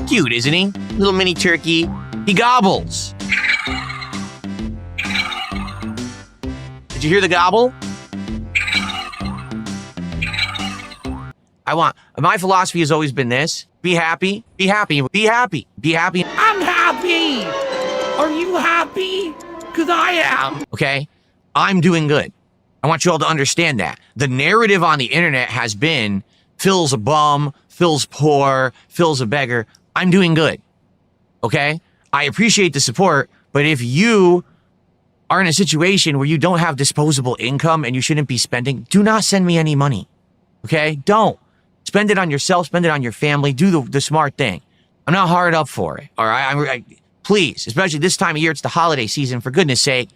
cute, isn't he? Little mini turkey. He gobbles. Did you hear the gobble? My philosophy has always been this. Be happy, be happy, be happy, be happy. I'm happy. Are you happy? Because I am. Okay? I'm doing good. I want you all to understand that. The narrative on the internet has been, Phil's a bum, Phil's poor, Phil's a beggar. I'm doing good. Okay? I appreciate the support, but if you are in a situation where you don't have disposable income and you shouldn't be spending, do not send me any money. Okay? Don't. Spend it on yourself, spend it on your family, do the smart thing. I'm not hard up for it, all right? Please, especially this time of year, it's the holiday season, for goodness sake,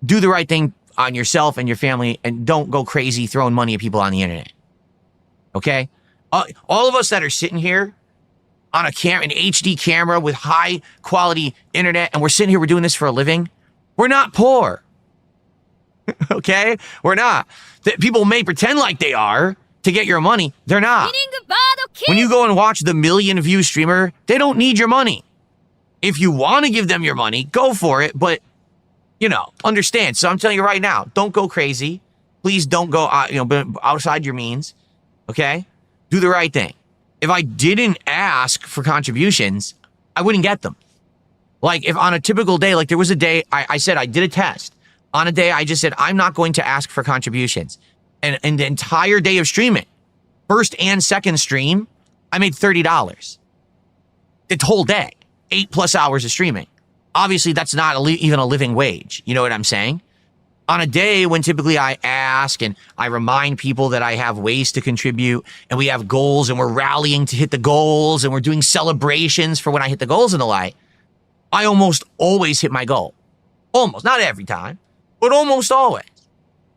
do the right thing on yourself and your family and don't go crazy throwing money at people on the internet, okay? All of us that are sitting here on an HD camera with high quality internet and we're sitting here, we're doing this for a living, we're not poor, okay? We're not. People may pretend like they are, to get your money, they're not. When you go and watch the 1 million view streamer, they don't need your money. If you want to give them your money, go for it, but, understand. So I'm telling you right now, don't go crazy. Please don't go, outside your means, okay? Do the right thing. If I didn't ask for contributions, I wouldn't get them. Like, if on a typical day, like there was a day, I said I did a test. On a day, I just said, I'm not going to ask for contributions. And the entire day of streaming, first and second stream, I made $30. The whole day, 8+ hours of streaming. Obviously, that's not even a living wage. You know what I'm saying? On a day when typically I ask and I remind people that I have ways to contribute and we have goals and we're rallying to hit the goals and we're doing celebrations for when I hit the goals and the like, I almost always hit my goal. Almost. Not every time, but almost always.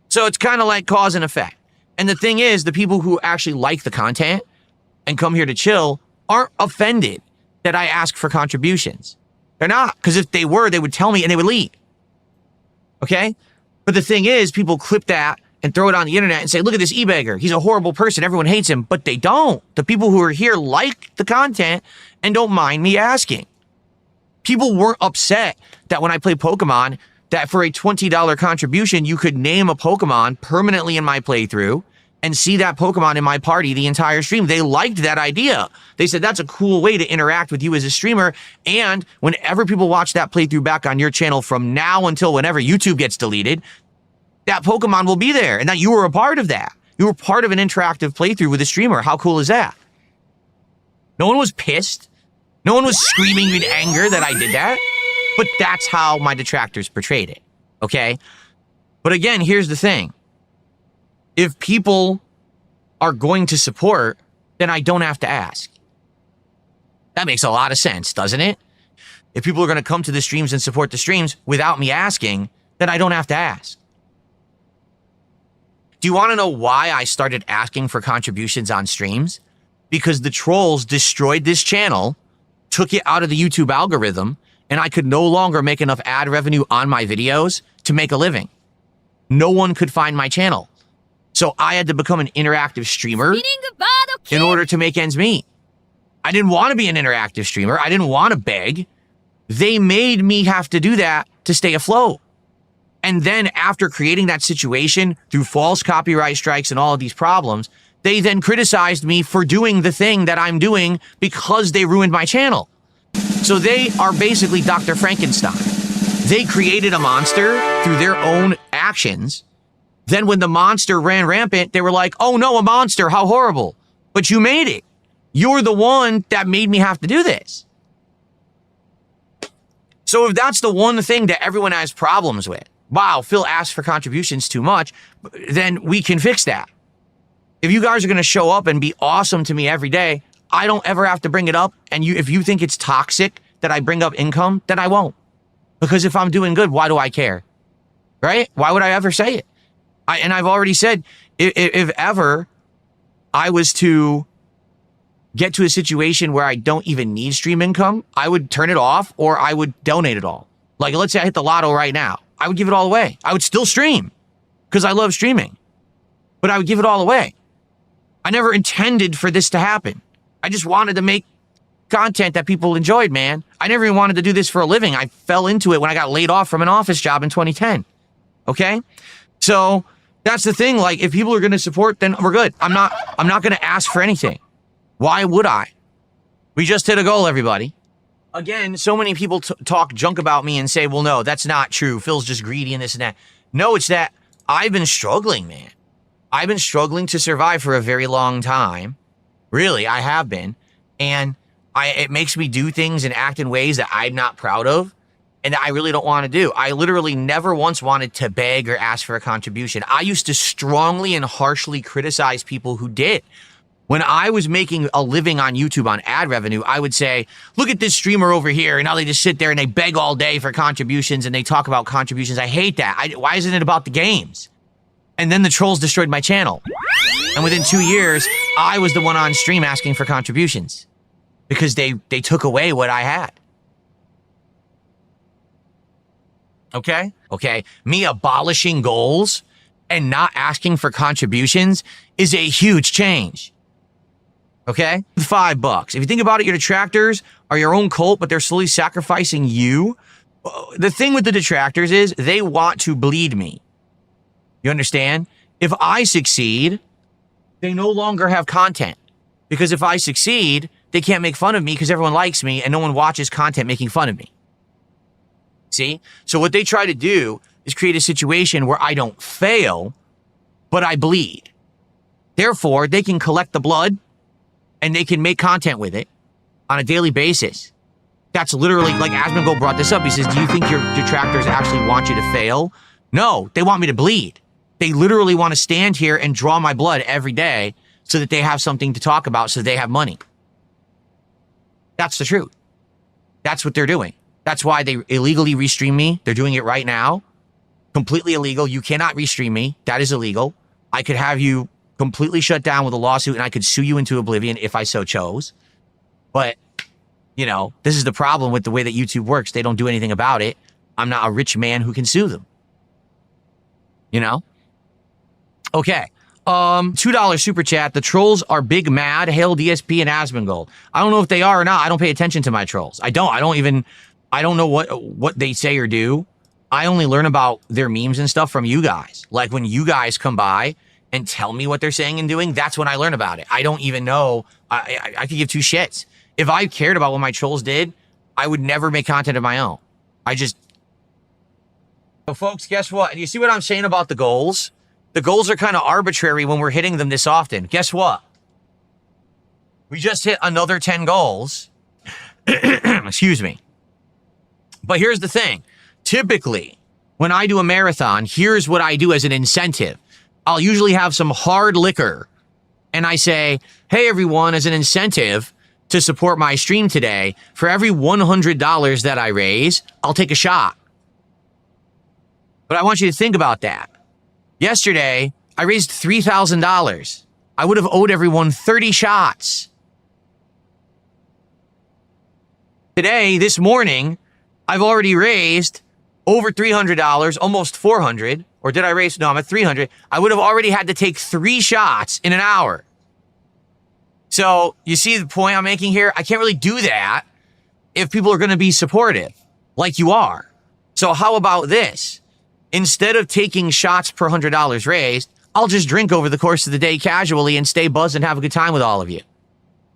So it's kind of like cause and effect. And the thing is, the people who actually like the content and come here to chill aren't offended that I ask for contributions. They're not, because if they were, they would tell me and they would leave. Okay? But the thing is, people clip that and throw it on the internet and say, look at this e-beggar. He's a horrible person. Everyone hates him. But they don't. The people who are here like the content and don't mind me asking. People weren't upset that when I play Pokemon, that for a $20 contribution, you could name a Pokemon permanently in my playthrough and see that Pokemon in my party the entire stream. They liked that idea. They said, that's a cool way to interact with you as a streamer. And whenever people watch that playthrough back on your channel from now until whenever YouTube gets deleted, that Pokemon will be there. And that you were a part of that. You were part of an interactive playthrough with a streamer. How cool is that? No one was pissed. No one was screaming in anger that I did that. But that's how my detractors portrayed it, okay? But again, here's the thing. If people are going to support, then I don't have to ask. That makes a lot of sense, doesn't it? If people are going to come to the streams and support the streams without me asking, then I don't have to ask. Do you want to know why I started asking for contributions on streams? Because the trolls destroyed this channel, took it out of the YouTube algorithm, and I could no longer make enough ad revenue on my videos to make a living. No one could find my channel. So I had to become an interactive streamer in order to make ends meet. I didn't want to be an interactive streamer. I didn't want to beg. They made me have to do that to stay afloat. And then after creating that situation through false copyright strikes and all of these problems, they then criticized me for doing the thing that I'm doing because they ruined my channel. So they are basically Dr. Frankenstein. They created a monster through their own actions. Then when the monster ran rampant, they were like, oh no, a monster, how horrible. But you made it. You're the one that made me have to do this. So if that's the one thing that everyone has problems with, wow, Phil asked for contributions too much, then we can fix that. If you guys are going to show up and be awesome to me every day, I don't ever have to bring it up. And if you think it's toxic that I bring up income, then I won't. Because if I'm doing good, why do I care? Right? Why would I ever say it? And I've already said, if ever I was to get to a situation where I don't even need stream income, I would turn it off or I would donate it all. Like, let's say I hit the lotto right now. I would give it all away. I would still stream because I love streaming, but I would give it all away. I never intended for this to happen. I just wanted to make content that people enjoyed, man. I never even wanted to do this for a living. I fell into it when I got laid off from an office job in 2010. Okay? So that's the thing. Like, if people are going to support, then we're good. I'm not going to ask for anything. Why would I? We just hit a goal, everybody. Again, so many people talk junk about me and say, well, no, that's not true. Phil's just greedy and this and that. No, it's that I've been struggling, man. I've been struggling to survive for a very long time. Really, I have been. And it makes me do things and act in ways that I'm not proud of and that I really don't want to do. I literally never once wanted to beg or ask for a contribution. I used to strongly and harshly criticize people who did. When I was making a living on YouTube on ad revenue, I would say, look at this streamer over here. And now they just sit there and they beg all day for contributions and they talk about contributions. I hate that. Why isn't it about the games? And then the trolls destroyed my channel. And within 2 years, I was the one on stream asking for contributions because they took away what I had. Okay? Okay. Me abolishing goals and not asking for contributions is a huge change. Okay? $5. If you think about it, your detractors are your own cult, but they're slowly sacrificing you. The thing with the detractors is they want to bleed me. You understand? If I succeed, they no longer have content. Because if I succeed, they can't make fun of me because everyone likes me and no one watches content making fun of me. See? So what they try to do is create a situation where I don't fail, but I bleed. Therefore, they can collect the blood and they can make content with it on a daily basis. That's literally, like Asmongold brought this up. He says, do you think your detractors actually want you to fail? No, they want me to bleed. They literally want to stand here and draw my blood every day so that they have something to talk about, so they have money. That's the truth. That's what they're doing. That's why they illegally restream me. They're doing it right now. Completely illegal. You cannot restream me. That is illegal. I could have you completely shut down with a lawsuit and I could sue you into oblivion if I so chose. But, you know, this is the problem with the way that YouTube works. They don't do anything about it. I'm not a rich man who can sue them. You know? Okay. $2 super chat. The trolls are big mad. Hail DSP and Asmongold. I don't know if they are or not. I don't pay attention to my trolls. I don't know what they say or do. I only learn about their memes and stuff from you guys. Like when you guys come by and tell me what they're saying and doing, that's when I learn about it. I don't even know. I could give two shits. If I cared about what my trolls did, I would never make content of my own. So folks, guess what? You see what I'm saying about the goals? The goals are kind of arbitrary when we're hitting them this often. Guess what? We just hit another 10 goals. Excuse me. But here's the thing. Typically, when I do a marathon, here's what I do as an incentive. I'll usually have some hard liquor. And I say, hey, everyone, as an incentive to support my stream today, for every $100 that I raise, I'll take a shot. But I want you to think about that. Yesterday, I raised $3,000. I would have owed everyone 30 shots. Today, this morning, I've already raised over $300, almost $400. Or did I raise? No, I'm at $300. I would have already had to take 3 shots in an hour. So you see the point I'm making here? I can't really do that if people are going to be supportive like you are. So how about this? Instead of taking shots per $100 raised, I'll just drink over the course of the day casually and stay buzzed and have a good time with all of you.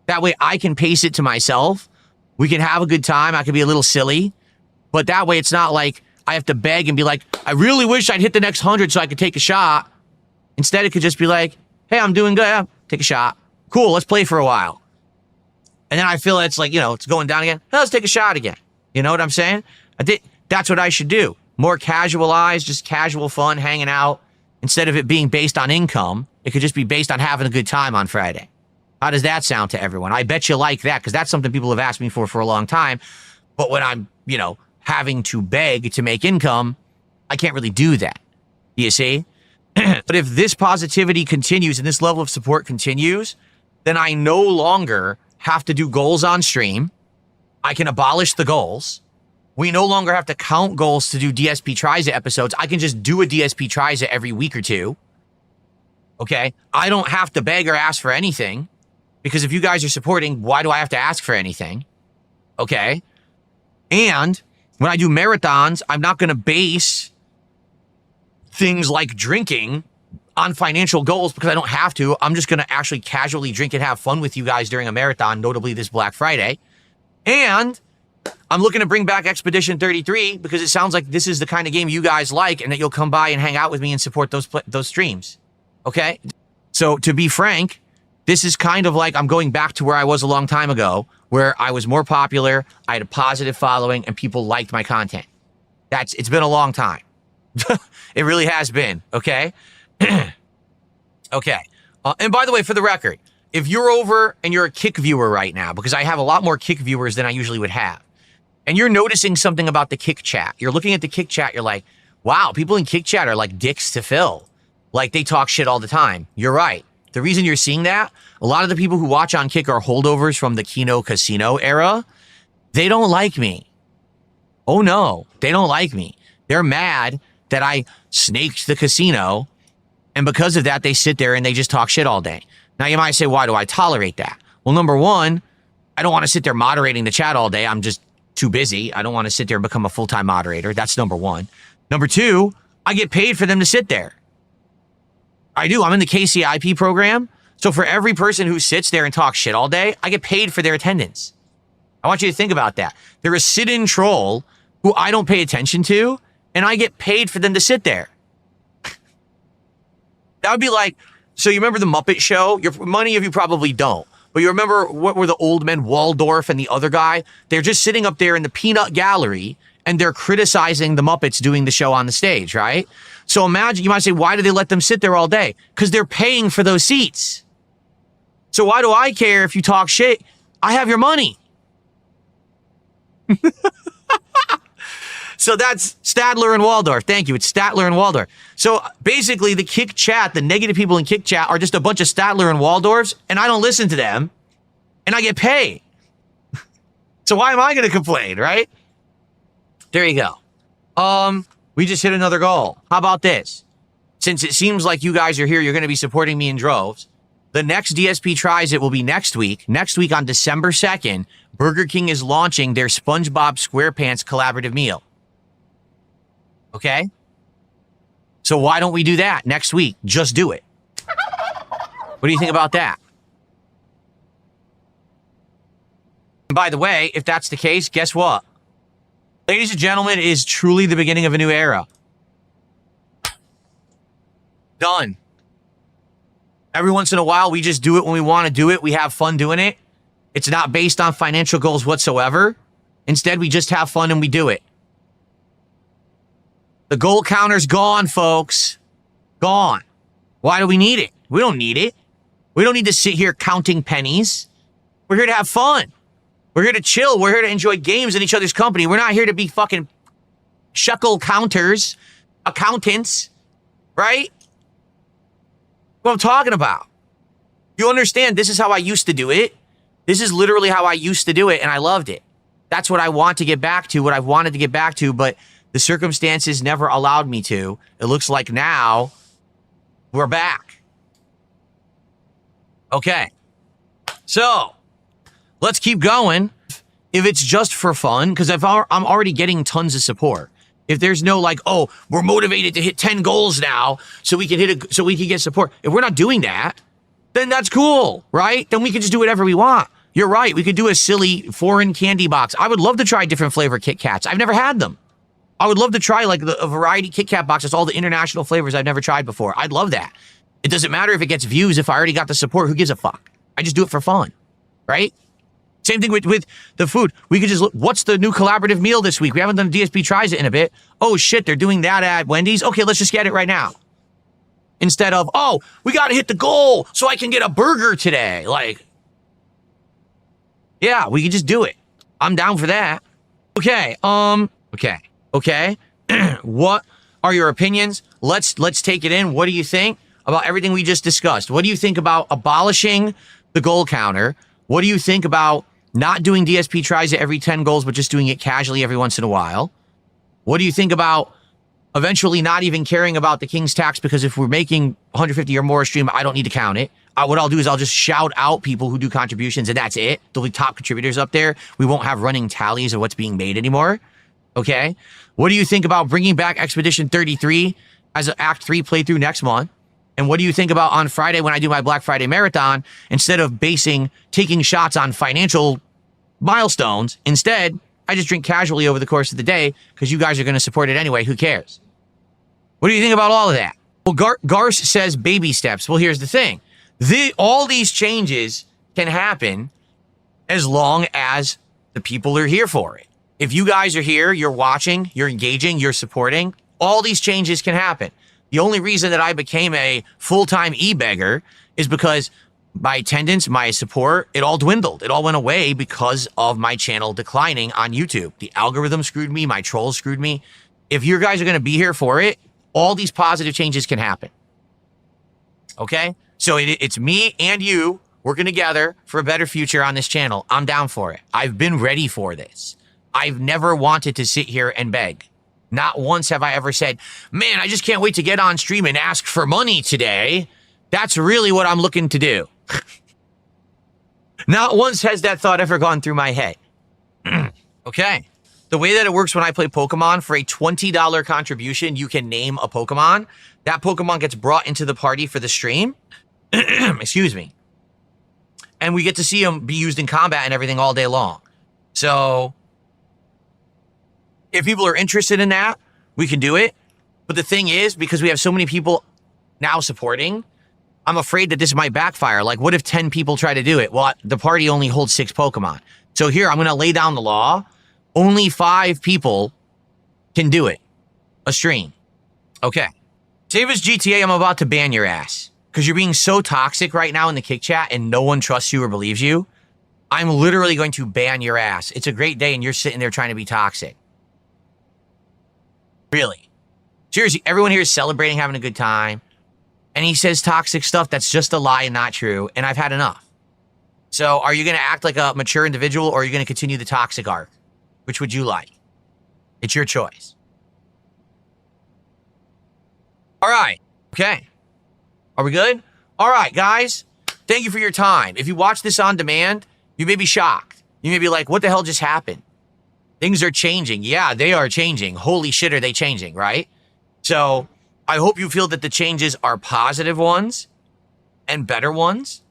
That way I can pace it to myself. We can have a good time. I can be a little silly. But that way it's not like I have to beg and be like, I really wish I'd hit the next 100 so I could take a shot. Instead, it could just be like, hey, I'm doing good. Yeah, take a shot. Cool, let's play for a while. And then I feel it's like, you know, it's going down again. Hey, let's take a shot again. You know what I'm saying? That's what I should do. More casualized, just casual fun, hanging out. Instead of it being based on income, it could just be based on having a good time on Friday. How does that sound to everyone? I bet you like that, because that's something people have asked me for a long time. But when I'm, you know, having to beg to make income, I can't really do that. You see? But if this positivity continues and this level of support continues, then I no longer have to do goals on stream. I can abolish the goals. We no longer have to count goals to do DSP Tries It episodes. I can just do a DSP Tries It every week or two. Okay? I don't have to beg or ask for anything Because if you guys are supporting, why do I have to ask for anything? Okay. And when I do marathons, I'm not going to base things like drinking on financial goals because I don't have to. I'm just going to actually casually drink and have fun with you guys during a marathon, notably this Black Friday. And I'm looking to bring back Expedition 33 because it sounds like this is the kind of game you guys like and that you'll come by and hang out with me and support those streams. Okay? So to be frank, this is kind of like I'm going back to where I was a long time ago, where I was more popular, I had a positive following, and people liked my content. It's been a long time. It really has been, okay? Okay. And by the way, for the record, if you're over and you're a Kick viewer right now, because I have a lot more Kick viewers than I usually would have, and you're noticing something about the Kick chat, you're looking at the Kick chat, you're like, wow, people in Kick chat are like dicks to Phil. Like they talk shit all the time. You're right. The reason you're seeing that, a lot of the people who watch on Kick are holdovers from the Kino Casino era. They don't like me. Oh no, they don't like me. They're mad that I snaked the casino, and because of that, they sit there and they just talk shit all day. Now you might say, why do I tolerate that? Well, number one, I don't want to sit there moderating the chat all day. I'm just too busy. I don't want to sit there and become a full-time moderator. That's number one. Number two, I get paid for them to sit there. I do. I'm in the KCIP program. So for every person who sits there and talks shit all day, I get paid for their attendance. I want you to think about that. They're a sit-in troll who I don't pay attention to, and I get paid for them to sit there. That would be like, so you remember the Muppet Show? Many of you probably don't. But you remember what were the old men, Waldorf and the other guy? They're just sitting up there in the peanut gallery, and they're criticizing the Muppets doing the show on the stage, right? So imagine, you might say, why do they let them sit there all day? Because they're paying for those seats. So why do I care if you talk shit? I have your money. So that's Stadler and Waldorf. Thank you. It's Statler and Waldorf. So basically the Kick chat, the negative people in Kick chat are just a bunch of Statler and Waldorfs, and I don't listen to them, and I get paid. So why am I going to complain, right? There you go. We just hit another goal. How about this? Since it seems like you guys are here, you're going to be supporting me in droves. The next DSP Tries It will be next week. Next week on December 2nd, Burger King is launching their SpongeBob SquarePants collaborative meal. Okay? So why don't we do that next week? Just do it. What do you think about that? And by the way, if that's the case, guess what? Ladies and gentlemen, it is truly the beginning of a new era. Done. Every once in a while, we just do it when we want to do it. We have fun doing it. It's not based on financial goals whatsoever. Instead, we just have fun and we do it. The goal counter's gone, folks. Gone. Why do we need it? We don't need it. We don't need to sit here counting pennies. We're here to have fun. We're here to chill. We're here to enjoy games in each other's company. We're not here to be fucking shekel counters, accountants, right? What I'm talking about. You understand, this is how I used to do it. This is literally how I used to do it, and I loved it. That's what I want to get back to, what I've wanted to get back to, but the circumstances never allowed me to. It looks like now we're back. Okay. So, let's keep going. If it's just for fun, because I'm already getting tons of support. If there's no like, oh, we're motivated to hit 10 goals now, so we can get support. If we're not doing that, then that's cool, right? Then we can just do whatever we want. You're right. We could do a silly foreign candy box. I would love to try different flavor Kit Kats. I've never had them. I would love to try like a variety Kit Kat box. That's all the international flavors I've never tried before. I'd love that. It doesn't matter if it gets views. If I already got the support, who gives a fuck? I just do it for fun, right? Same thing with the food. We could just look, what's the new collaborative meal this week? We haven't done DSP Tries It in a bit. Oh shit, they're doing that at Wendy's. Okay, let's just get it right now. Instead of, oh, we got to hit the goal so I can get a burger today. Like, yeah, we can just do it. I'm down for that. Okay, okay. What are your opinions? Let's take it in. What do you think about everything we just discussed? What do you think about abolishing the goal counter? What do you think about not doing DSP Tries It every 10 goals, but just doing it casually every once in a while? What do you think about eventually not even caring about the King's tax? Because if we're making 150 or more a stream, I don't need to count it. what I'll do is I'll just shout out people who do contributions, and that's it. There'll be top contributors up there. We won't have running tallies of what's being made anymore. Okay? What do you think about bringing back Expedition 33 as an Act 3 playthrough next month? And what do you think about on Friday when I do my Black Friday Marathon, instead of taking shots on financial milestones, instead, I just drink casually over the course of the day because you guys are going to support it anyway. Who cares? What do you think about all of that? Well, Garce says baby steps. Well, here's the thing. All these changes can happen as long as the people are here for it. If you guys are here, you're watching, you're engaging, you're supporting, all these changes can happen. The only reason that I became a full-time e-beggar is because my attendance, my support, it all dwindled. It all went away because of my channel declining on YouTube. The algorithm screwed me. My trolls screwed me. If you guys are going to be here for it, all these positive changes can happen. Okay? So it's me and you working together for a better future on this channel. I'm down for it. I've been ready for this. I've never wanted to sit here and beg. Not once have I ever said, man, I just can't wait to get on stream and ask for money today. That's really what I'm looking to do. Not once has that thought ever gone through my head. Okay. The way that it works when I play Pokemon, for a $20 contribution, you can name a Pokemon. That Pokemon gets brought into the party for the stream. Excuse me. And we get to see them be used in combat and everything all day long. So if people are interested in that, we can do it. But the thing is, because we have so many people now supporting, I'm afraid that this might backfire. Like, what if 10 people try to do it? Well, the party only holds 6 Pokemon. So here, I'm going to lay down the law. Only 5 people can do it. A stream. Okay. Save us GTA, I'm about to ban your ass. Because you're being so toxic right now in the kick chat and no one trusts you or believes you. I'm literally going to ban your ass. It's a great day and you're sitting there trying to be toxic. Really. Seriously, everyone here is celebrating, having a good time. And he says toxic stuff that's just a lie and not true. And I've had enough. So are you going to act like a mature individual or are you going to continue the toxic arc? Which would you like? It's your choice. All right. Okay. Are we good? All right, guys. Thank you for your time. If you watch this on demand, you may be shocked. You may be like, what the hell just happened? Things are changing. Yeah, they are changing. Holy shit, are they changing, right? So I hope you feel that the changes are positive ones and better ones.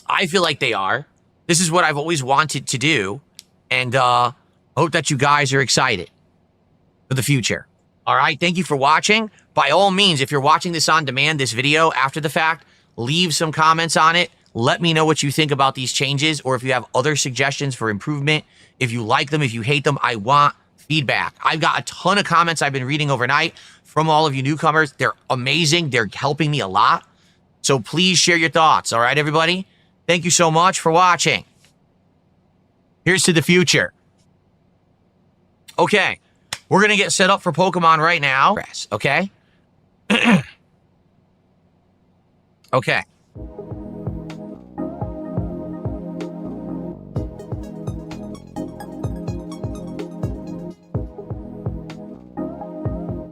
I feel like they are. This is what I've always wanted to do. And I hope that you guys are excited for the future. All right, thank you for watching. By all means, if you're watching this on demand, this video after the fact, leave some comments on it. Let me know what you think about these changes, or if you have other suggestions for improvement. If you like them, if you hate them, I want feedback. I've got a ton of comments I've been reading overnight from all of you newcomers. They're amazing. They're helping me a lot. So please share your thoughts. All right, everybody? Thank you so much for watching. Here's to the future. Okay, we're going to get set up for Pokemon right now. Okay? Okay.